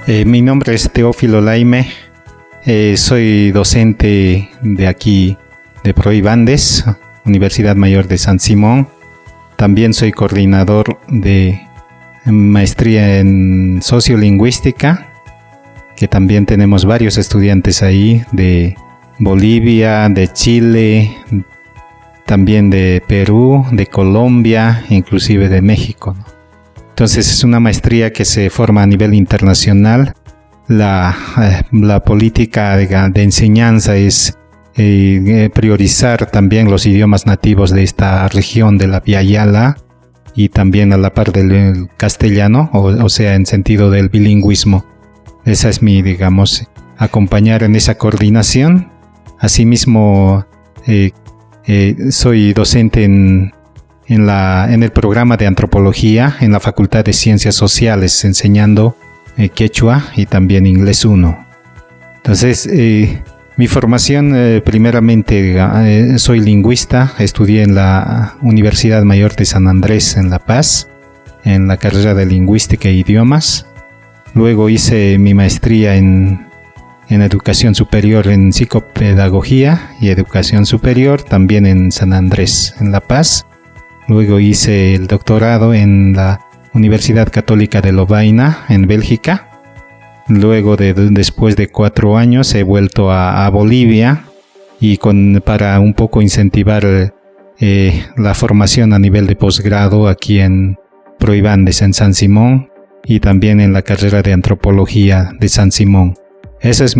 Mi nombre es Teófilo Laime, soy docente de aquí de Proibandes, Universidad Mayor de San Simón. También soy coordinador de maestría en sociolingüística, que también tenemos varios estudiantes ahí de Bolivia, de Chile, también de Perú, de Colombia, inclusive de México, ¿no? Entonces es una maestría que se forma a nivel internacional. La política de enseñanza es priorizar también los idiomas nativos de esta región de la Via Yala y también a la par del castellano, o sea, en sentido del bilingüismo. Esa es mi, acompañar en esa coordinación. Asimismo, soy docente en el programa de antropología en la Facultad de Ciencias Sociales, enseñando quechua y también inglés 1. Entonces, mi formación, primeramente, soy lingüista, estudié en la Universidad Mayor de San Andrés en La Paz, en la carrera de Lingüística e Idiomas. Luego hice mi maestría en Educación Superior en Psicopedagogía y Educación Superior, también en San Andrés, en La Paz. Luego hice el doctorado en la Universidad Católica de Lovaina, en Bélgica. Luego, después de 4 años, he vuelto a Bolivia y para un poco incentivar la formación a nivel de posgrado aquí en Proibandes, en San Simón, y también en la carrera de Antropología de San Simón. Esa es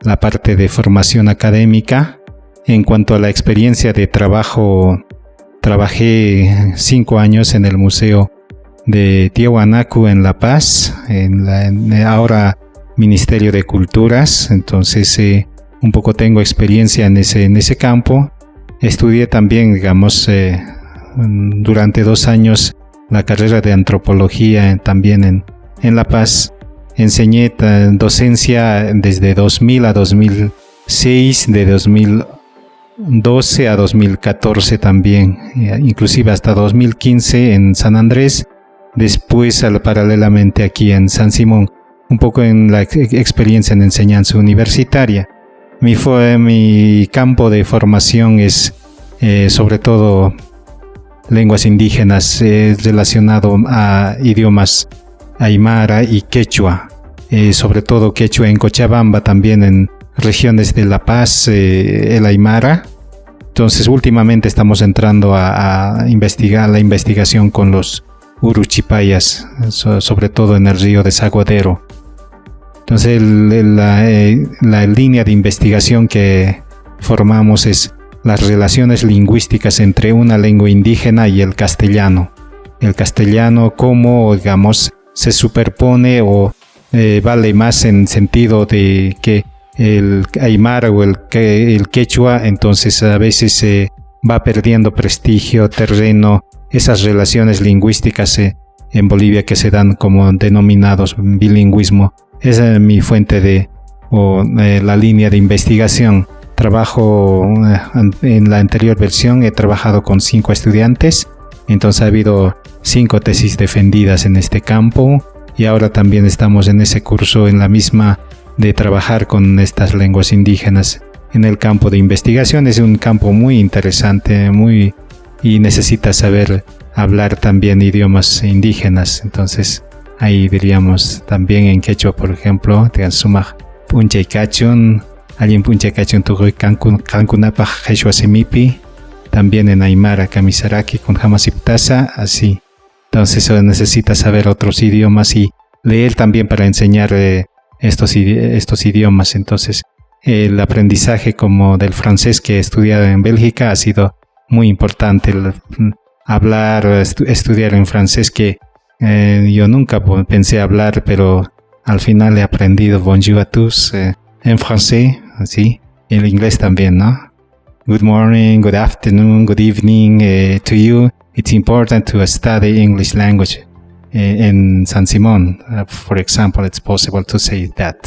la parte de formación académica. En cuanto a la experiencia de trabajo, trabajé 5 años en el Museo de Tiahuanacu en La Paz, ahora Ministerio de Culturas. Entonces un poco tengo experiencia en ese campo. Estudié también, durante 2 años la carrera de Antropología también en La Paz. Enseñé docencia desde 2000 a 2006, de 2012 a 2014 también, inclusive hasta 2015 en San Andrés, después paralelamente aquí en San Simón, un poco en la experiencia en enseñanza universitaria. Mi campo de formación es sobre todo lenguas indígenas, relacionado a idiomas aymara y quechua, sobre todo quechua en Cochabamba, también en regiones de La Paz, el aymara. Entonces últimamente estamos entrando a investigar la investigación con los uruchipayas, sobre todo en el río Desaguadero. Entonces la línea de investigación que formamos es las relaciones lingüísticas entre una lengua indígena y el castellano. El castellano, cómo, se superpone o vale más en sentido de que el aymara o el quechua, entonces a veces se va perdiendo prestigio, terreno, esas relaciones lingüísticas en Bolivia que se dan como denominados bilingüismo. Esa es mi fuente la línea de investigación. Trabajo en la anterior versión, he trabajado con 5 estudiantes, entonces ha habido 5 tesis defendidas en este campo, y ahora también estamos en ese curso, en la misma, de trabajar con estas lenguas indígenas en el campo de investigación. Es un campo muy interesante, y necesita saber hablar también idiomas indígenas. Entonces ahí diríamos también en quechua, por ejemplo, punche cachun, alguien punche cachun tugoy cankunapa quechua semipi, también en aymara kamisaraki con jamasiptasa, así. Entonces se necesita saber otros idiomas y leer también para enseñar estos idiomas. Entonces el aprendizaje como del francés que he estudiado en Bélgica ha sido muy importante. Hablar, estudiar en francés, que yo nunca pensé hablar, pero al final he aprendido bonjour à tous en francés, así. En el inglés también, ¿no? Good morning, good afternoon, good evening to you. It's important to study English language in San Simón. For example, it's possible to say that.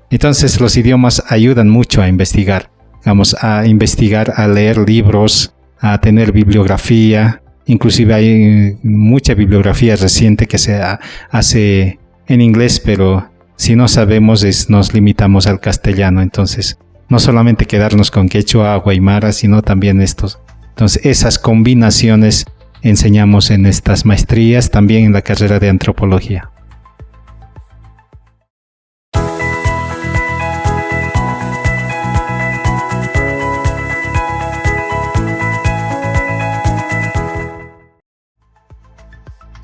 Entonces los idiomas ayudan mucho a investigar. A leer libros, a tener bibliografía. Inclusive hay mucha bibliografía reciente que se hace en inglés, pero si no sabemos nos limitamos al castellano. Entonces, no solamente quedarnos con quechua o aymara, sino también estos. Entonces, esas combinaciones enseñamos en estas maestrías, también en la carrera de antropología.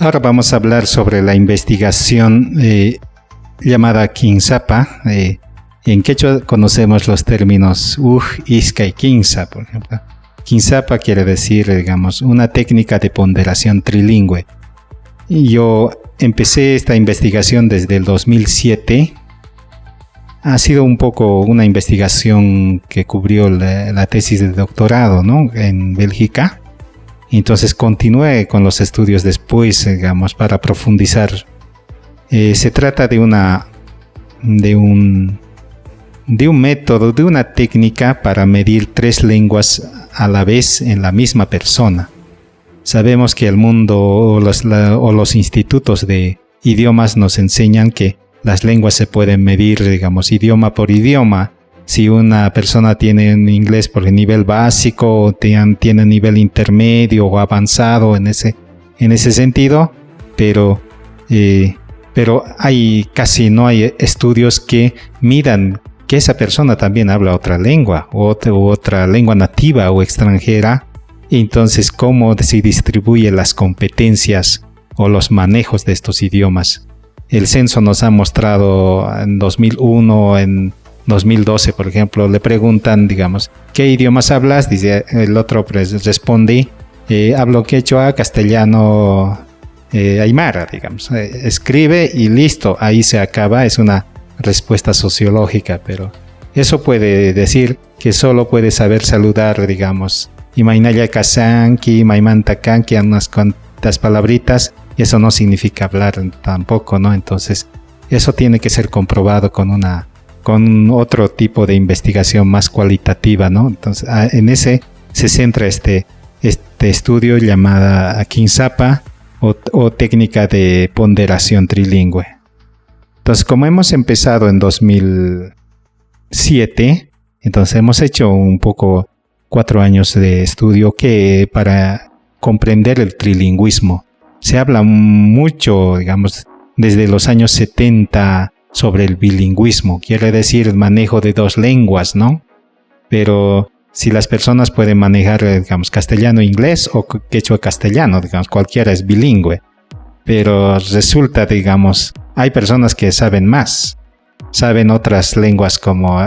Ahora vamos a hablar sobre la investigación llamada Kinsapa. En quechua conocemos los términos Isca y Kinsa, por ejemplo. Kinsapa quiere decir, digamos, una técnica de ponderación trilingüe. Y yo empecé esta investigación desde el 2007. Ha sido un poco una investigación que cubrió la tesis de doctorado, ¿no?, en Bélgica. Entonces continué con los estudios después, digamos, para profundizar. Se trata de un método, de una técnica para medir 3 lenguas a la vez en la misma persona. Sabemos que el mundo o los institutos de idiomas nos enseñan que las lenguas se pueden medir, digamos, idioma por idioma. Si una persona tiene un inglés por el nivel básico o tiene nivel intermedio o avanzado en ese sentido, pero casi no hay estudios que midan que esa persona también habla otra lengua u otra lengua nativa o extranjera. Entonces, ¿cómo se distribuyen las competencias o los manejos de estos idiomas? El censo nos ha mostrado en 2001, en 2012, por ejemplo, le preguntan, digamos, ¿qué idiomas hablas? Dice el otro, responde, hablo quechua, castellano, aymara, digamos. Escribe y listo, ahí se acaba, es una respuesta sociológica, pero eso puede decir que solo puede saber saludar, digamos, imainaya kasanki, maimantakanki, unas cuantas palabritas, y eso no significa hablar tampoco, ¿no? Entonces, eso tiene que ser comprobado con otro tipo de investigación más cualitativa, ¿no? Entonces, en ese se centra este estudio llamada Kinsapa o técnica de ponderación trilingüe. Entonces, como hemos empezado en 2007, entonces hemos hecho un poco 4 años de estudio que para comprender el trilingüismo. Se habla mucho, digamos, desde los años 70 sobre el bilingüismo, quiere decir el manejo de 2 lenguas, ¿no? Pero si las personas pueden manejar, digamos, castellano-inglés o quechua-castellano, digamos, cualquiera es bilingüe. Pero resulta, digamos, hay personas que saben más, saben otras lenguas como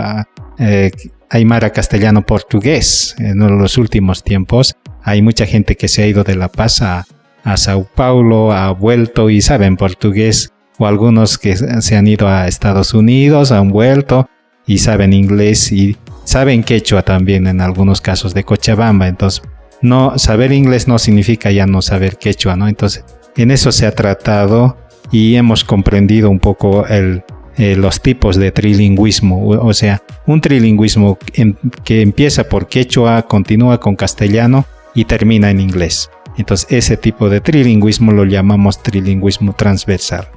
aymara, castellano, portugués. En los últimos tiempos hay mucha gente que se ha ido de La Paz a Sao Paulo, ha vuelto y saben portugués, o algunos que se han ido a Estados Unidos, han vuelto y saben inglés y saben quechua también en algunos casos de Cochabamba. Entonces, no saber inglés no significa ya no saber quechua, ¿no? Entonces, en eso se ha tratado y hemos comprendido un poco los tipos de trilingüismo, o sea, un trilingüismo que empieza por quechua, continúa con castellano y termina en inglés. Entonces, ese tipo de trilingüismo lo llamamos trilingüismo transversal.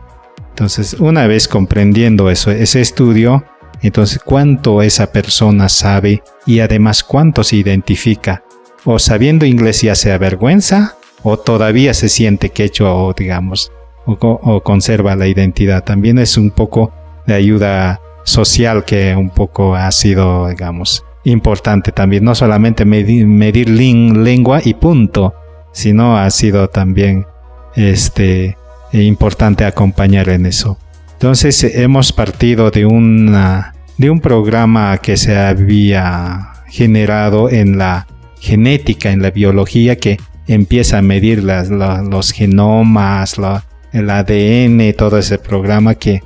Entonces, una vez comprendiendo ese estudio, entonces, ¿cuánto esa persona sabe y además cuánto se identifica? O sabiendo inglés ya se avergüenza, o todavía se siente quechua o, digamos, o conserva la identidad. También es un poco de ayuda social que un poco ha sido, digamos, importante también. No solamente medir lengua y punto, sino ha sido también importante acompañar en eso. Entonces hemos partido de un programa que se había generado en la genética, en la biología, que empieza a medir los genomas, el ADN, todo ese programa que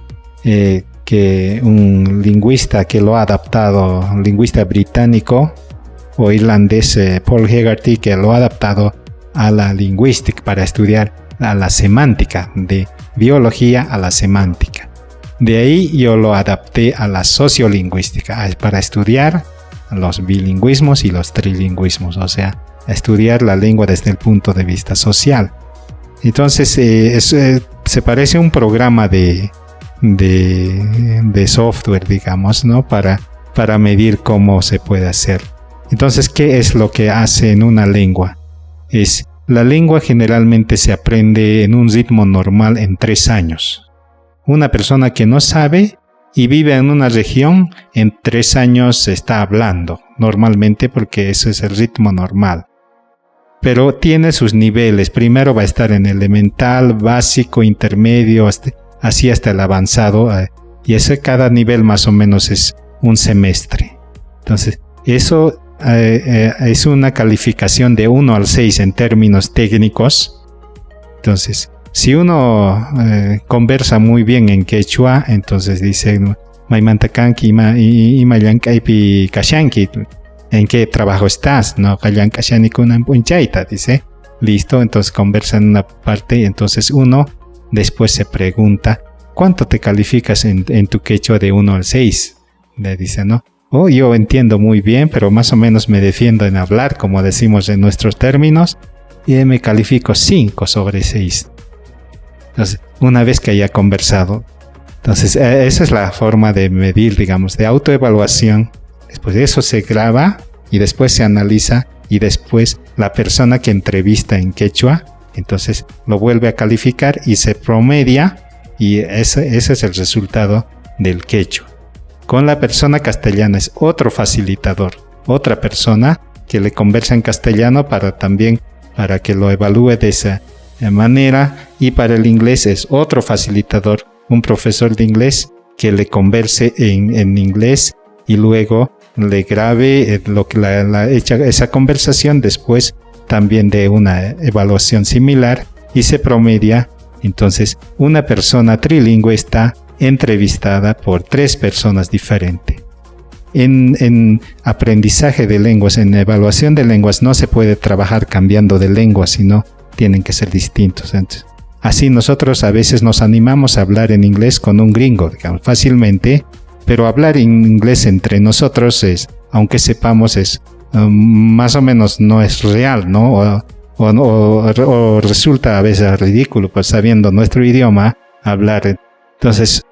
un lingüista que lo ha adaptado, un lingüista británico o irlandés, Paul Hegarty, que lo ha adaptado a la lingüística para estudiar a la semántica, de biología a la semántica. De ahí yo lo adapté a la sociolingüística para estudiar los bilingüismos y los trilingüismos, o sea, estudiar la lengua desde el punto de vista social. Entonces, se parece a un programa de de software, digamos, ¿no? Para medir cómo se puede hacer. Entonces, ¿qué es lo que hace en una lengua? La lengua generalmente se aprende en un ritmo normal en 3 años. Una persona que no sabe y vive en una región, en 3 años está hablando, normalmente, porque eso es el ritmo normal. Pero tiene sus niveles. Primero va a estar en elemental, básico, intermedio, así hasta el avanzado. Y cada nivel más o menos es un semestre. Entonces, eso es una calificación de 1 al 6 en términos técnicos. Entonces, si uno conversa muy bien en quechua, entonces dice Maimantakanki Imayankaipi Kashanki, ¿en qué trabajo estás? No, Kallankashani kunan punchaita, dice. Listo, entonces conversa en una parte y entonces uno después se pregunta, ¿cuánto te calificas en tu quechua de 1 al 6? Le dice, ¿no? Yo entiendo muy bien, pero más o menos me defiendo en hablar, como decimos en nuestros términos, y me califico 5 sobre 6. Entonces, una vez que haya conversado, entonces esa es la forma de medir, digamos, de autoevaluación. Después de eso se graba y después se analiza y después la persona que entrevista en quechua, entonces lo vuelve a calificar y se promedia y ese es el resultado del quechua. Con la persona castellana es otro facilitador, otra persona que le conversa en castellano para que lo evalúe de esa manera, y para el inglés es otro facilitador, un profesor de inglés que le converse en inglés y luego le grabe esa conversación después también de una evaluación similar y se promedia. Entonces, una persona trilingüe está entrevistada por 3 personas diferentes. En aprendizaje de lenguas, en evaluación de lenguas, no se puede trabajar cambiando de lengua, sino tienen que ser distintos. Entonces, así nosotros a veces nos animamos a hablar en inglés con un gringo, digamos, fácilmente, pero hablar en inglés entre nosotros aunque sepamos, más o menos no es real, ¿no? O resulta a veces ridículo, pues sabiendo nuestro idioma, hablar. Entonces,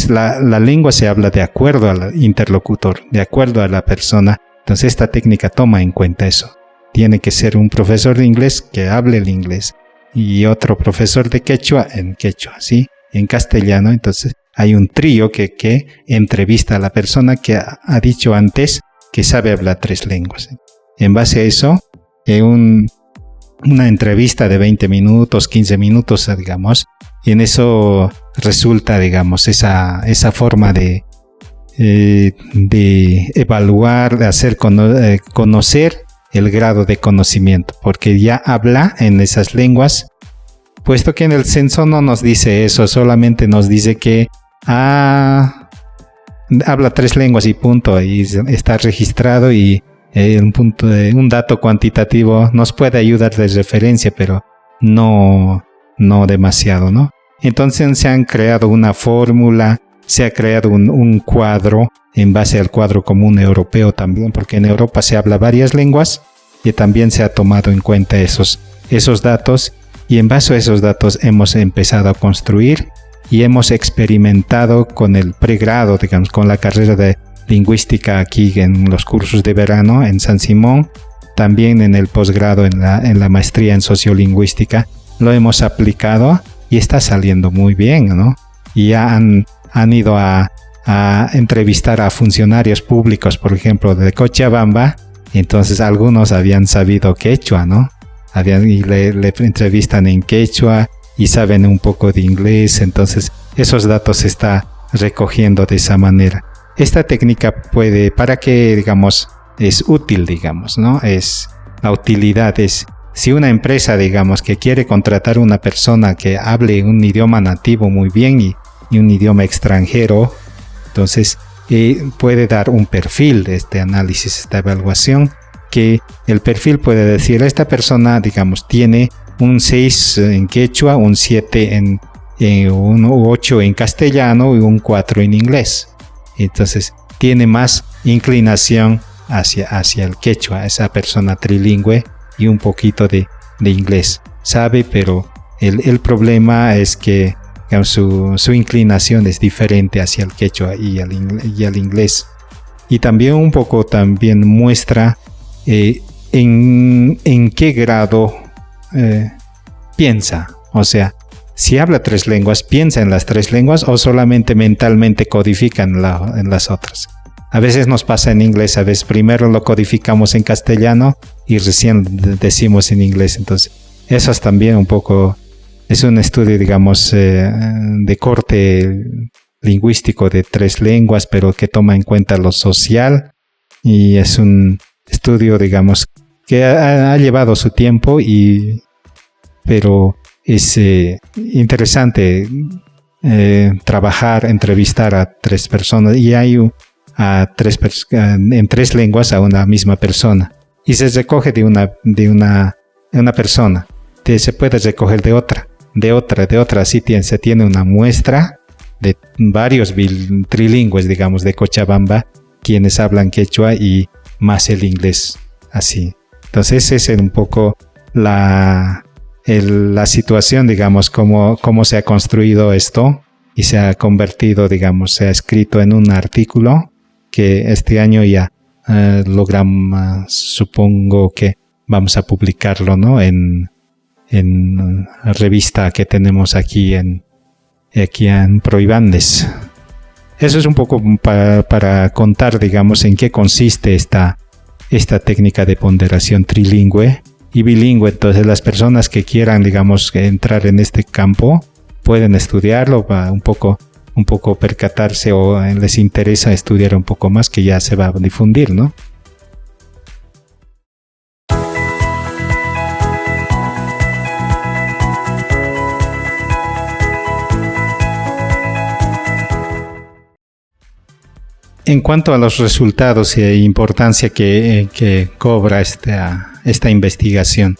la lengua se habla de acuerdo al interlocutor, de acuerdo a la persona. Entonces, esta técnica toma en cuenta eso. Tiene que ser un profesor de inglés que hable el inglés y otro profesor de quechua en quechua, ¿sí? En castellano. Entonces, hay un trío que entrevista a la persona que ha dicho antes que sabe hablar 3 lenguas. En base a eso, una entrevista de 20 minutos, 15 minutos, digamos, y en eso resulta, digamos, esa forma de evaluar, de hacer conocer el grado de conocimiento, porque ya habla en esas lenguas, puesto que en el censo no nos dice eso, solamente nos dice que habla 3 lenguas y punto, y está registrado, y un dato cuantitativo nos puede ayudar de referencia, pero no demasiado, ¿no? Entonces se han creado una fórmula, se ha creado un cuadro en base al cuadro común europeo también, porque en Europa se habla varias lenguas y también se ha tomado en cuenta esos datos, y en base a esos datos hemos empezado a construir y hemos experimentado con el pregrado, digamos, con la carrera de lingüística aquí en los cursos de verano en San Simón, también en el posgrado en la maestría en sociolingüística, lo hemos aplicado y está saliendo muy bien, ¿no? Y ya han ido a entrevistar a funcionarios públicos, por ejemplo, de Cochabamba, entonces algunos habían sabido quechua, ¿no? Y le entrevistan en quechua y saben un poco de inglés, entonces esos datos se está recogiendo de esa manera. Esta técnica para que, digamos, es útil, digamos, ¿no? La utilidad es, si una empresa, digamos, que quiere contratar una persona que hable un idioma nativo muy bien y un idioma extranjero, entonces puede dar un perfil de este análisis, esta evaluación, que el perfil puede decir, esta persona, digamos, tiene un 6 en quechua, un 7 un 8 en castellano y un 4 en inglés. Entonces tiene más inclinación hacia el quechua, esa persona trilingüe, y un poquito de inglés. Sabe, pero el problema es que digamos, su inclinación es diferente hacia el quechua y al inglés. Y también un poco también muestra en qué grado piensa. O sea, si habla 3 lenguas, ¿piensa en las 3 lenguas o solamente mentalmente codifica en las otras? A veces nos pasa en inglés, a veces primero lo codificamos en castellano y recién decimos en inglés. Entonces, eso es también un poco, es un estudio, digamos, de corte lingüístico de 3 lenguas, pero que toma en cuenta lo social, y es un estudio, digamos, que ha llevado su tiempo, pero es interesante entrevistar a 3 personas, y hay en 3 lenguas a una misma persona, y se recoge de una persona, se puede recoger de otra, así se tiene una muestra de varios trilingües, digamos, de Cochabamba, quienes hablan quechua y más el inglés, así. Entonces esa es un poco la situación, digamos, cómo se ha construido esto y se ha convertido, digamos, se ha escrito en un artículo que este año ya logramos, supongo que vamos a publicarlo, ¿no? En la revista que tenemos aquí en Proibandes. Eso es un poco para contar, digamos, en qué consiste esta técnica de ponderación trilingüe y bilingüe. Entonces, las personas que quieran, digamos, entrar en este campo pueden estudiarlo para un poco percatarse, o les interesa estudiar un poco más, que ya se va a difundir, ¿no? En cuanto a los resultados e importancia que cobra esta investigación,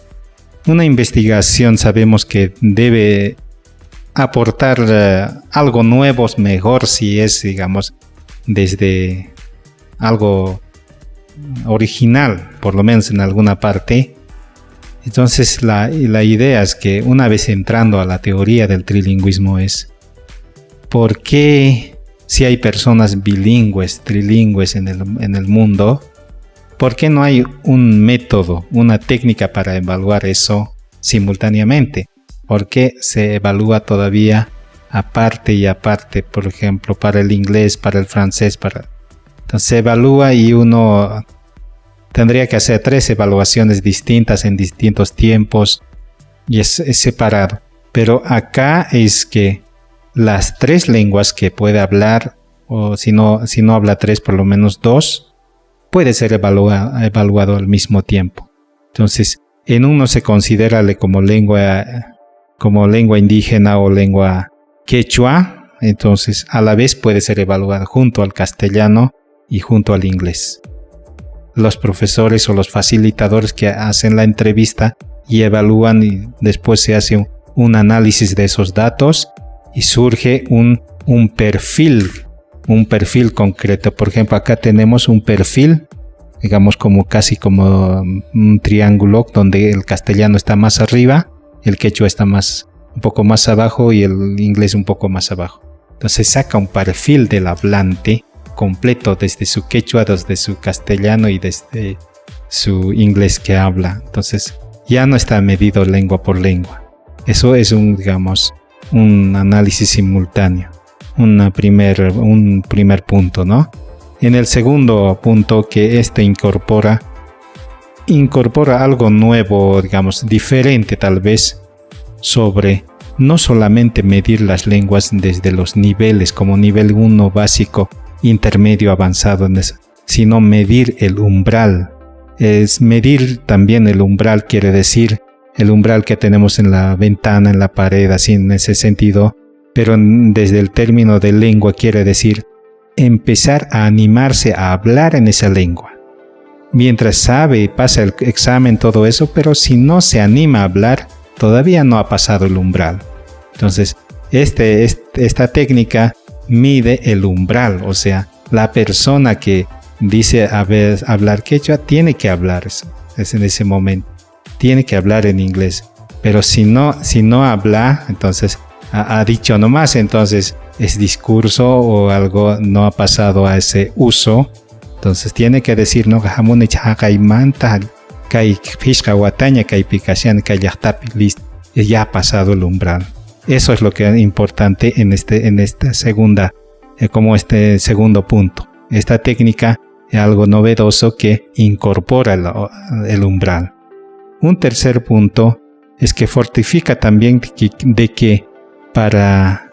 una investigación sabemos que debe aportar algo nuevo, mejor si es, digamos, desde algo original, por lo menos en alguna parte. Entonces la idea es que, una vez entrando a la teoría del trilingüismo, es ¿por qué, si hay personas bilingües, trilingües en el mundo, por qué no hay un método, una técnica para evaluar eso simultáneamente? ¿Por qué se evalúa todavía aparte y aparte, por ejemplo, para el inglés, para el francés? Entonces se evalúa y uno tendría que hacer 3 evaluaciones distintas en distintos tiempos, y es separado. Pero acá es que las 3 lenguas que puede hablar, o si no habla 3, por lo menos 2, puede ser evaluado al mismo tiempo. Entonces, en uno se considera como lengua indígena o lengua quechua, entonces a la vez puede ser evaluado junto al castellano y junto al inglés. Los profesores o los facilitadores que hacen la entrevista y evalúan, y después se hace un análisis de esos datos y surge un perfil concreto. Por ejemplo, acá tenemos un perfil, digamos, casi como un triángulo, donde el castellano está más arriba, el quechua está un poco más abajo y el inglés un poco más abajo. Entonces saca un perfil del hablante completo, desde su quechua, desde su castellano y desde su inglés que habla. Entonces ya no está medido lengua por lengua. Eso es un análisis simultáneo, un primer punto, ¿no? En el segundo punto, que incorpora algo nuevo, digamos, diferente tal vez, sobre no solamente medir las lenguas desde los niveles, como nivel 1 básico, intermedio, avanzado, sino medir el umbral. Es medir también el umbral, quiere decir el umbral que tenemos en la ventana, en la pared, así en ese sentido, pero desde el término de lengua quiere decir empezar a animarse a hablar en esa lengua. Mientras sabe y pasa el examen, todo eso, pero si no se anima a hablar, todavía no ha pasado el umbral. Entonces, esta técnica mide el umbral, o sea, la persona que dice hablar quechua tiene que hablar es en ese momento, tiene que hablar en inglés, pero si no habla, entonces ha dicho nomás, entonces es discurso o algo no ha pasado a ese uso. Entonces tiene que decir, no, listo, ya ha pasado el umbral. Eso es lo que es importante en esta segunda, como este segundo punto. Esta técnica es algo novedoso que incorpora el umbral. Un tercer punto es que fortifica también de que para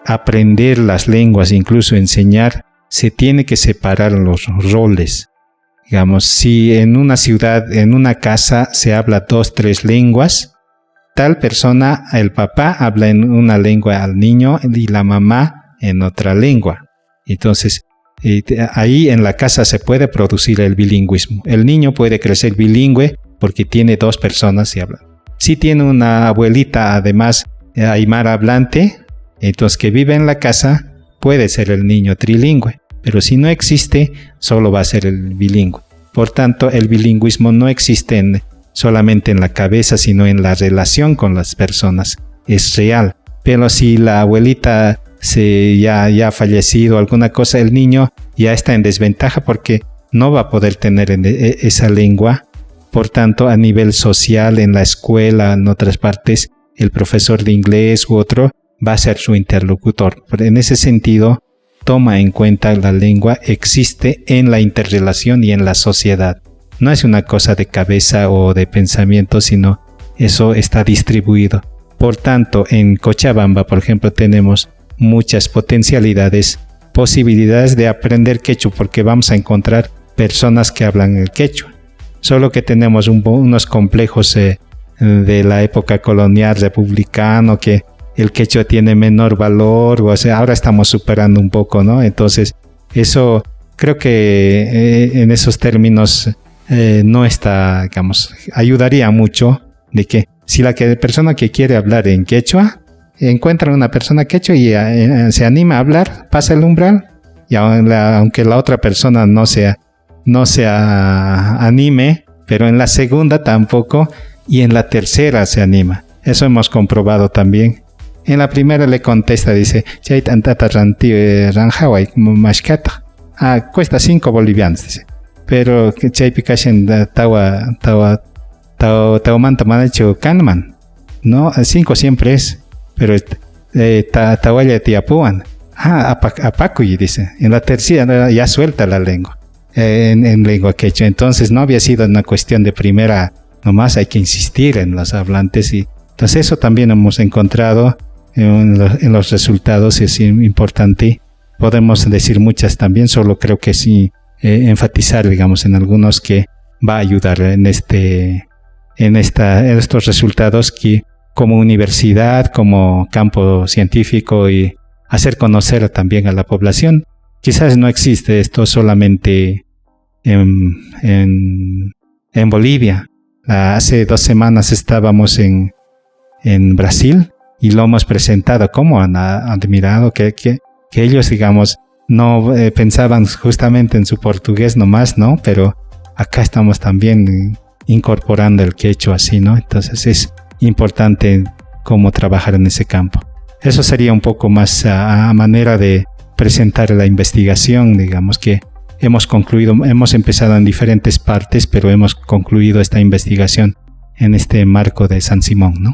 aprender las lenguas, incluso enseñar, se tiene que separar los roles. Digamos, si en una ciudad, en una casa, se habla 2, 3 lenguas, tal persona, el papá habla en una lengua al niño y la mamá en otra lengua. Entonces, ahí en la casa se puede producir el bilingüismo. El niño puede crecer bilingüe porque tiene 2 personas y habla. Si tiene una abuelita, además, aymara hablante, entonces que vive en la casa, puede ser el niño trilingüe, pero si no existe, solo va a ser el bilingüe. Por tanto, el bilingüismo no existe solamente en la cabeza, sino en la relación con las personas. Es real. Pero si la abuelita ya ha fallecido, alguna cosa, el niño ya está en desventaja porque no va a poder tener esa lengua. Por tanto, a nivel social, en la escuela, en otras partes, el profesor de inglés u otro va a ser su interlocutor. Pero en ese sentido, toma en cuenta la lengua, existe en la interrelación y en la sociedad. No es una cosa de cabeza o de pensamiento, sino eso está distribuido. Por tanto, en Cochabamba, por ejemplo, tenemos muchas potencialidades, posibilidades de aprender quechua, porque vamos a encontrar personas que hablan el quechua. Solo que tenemos unos complejos de la época colonial republicano, que el quechua tiene menor valor, o sea, ahora estamos superando un poco, ¿no? Entonces, eso creo que en esos términos no está, digamos, ayudaría mucho de que si la persona que quiere hablar en quechua encuentra una persona quechua y se anima a hablar, pasa el umbral, y aunque la otra persona no se anime, pero en la segunda tampoco, y en la tercera se anima. Eso hemos comprobado también. En la primera le contesta, dice, cuesta 5 bolivianos, dice. Pero chaypi kashin tawa manta manacho kanman, ¿no? 5 siempre es, pero tawaya tiapuan. Apacuy, dice. En la tercera ya suelta la lengua, en lengua quechua. Entonces no había sido una cuestión de primera, nomás hay que insistir en los hablantes. Y entonces eso también hemos encontrado en los resultados, es importante. Podemos decir muchas también, solo creo que sí enfatizar, digamos, en algunos que va a ayudar en estos resultados que como universidad, como campo científico, y hacer conocer también a la población. Quizás no existe esto solamente en Bolivia. Hace 2 semanas estábamos en Brasil y lo hemos presentado. Como han admirado que ellos, digamos, no pensaban justamente en su portugués nomás, ¿no? Pero acá estamos también incorporando el quechua así, ¿no? Entonces es importante cómo trabajar en ese campo. Eso sería un poco más a manera de presentar la investigación, digamos que hemos empezado en diferentes partes, pero hemos concluido esta investigación en este marco de San Simón, ¿no?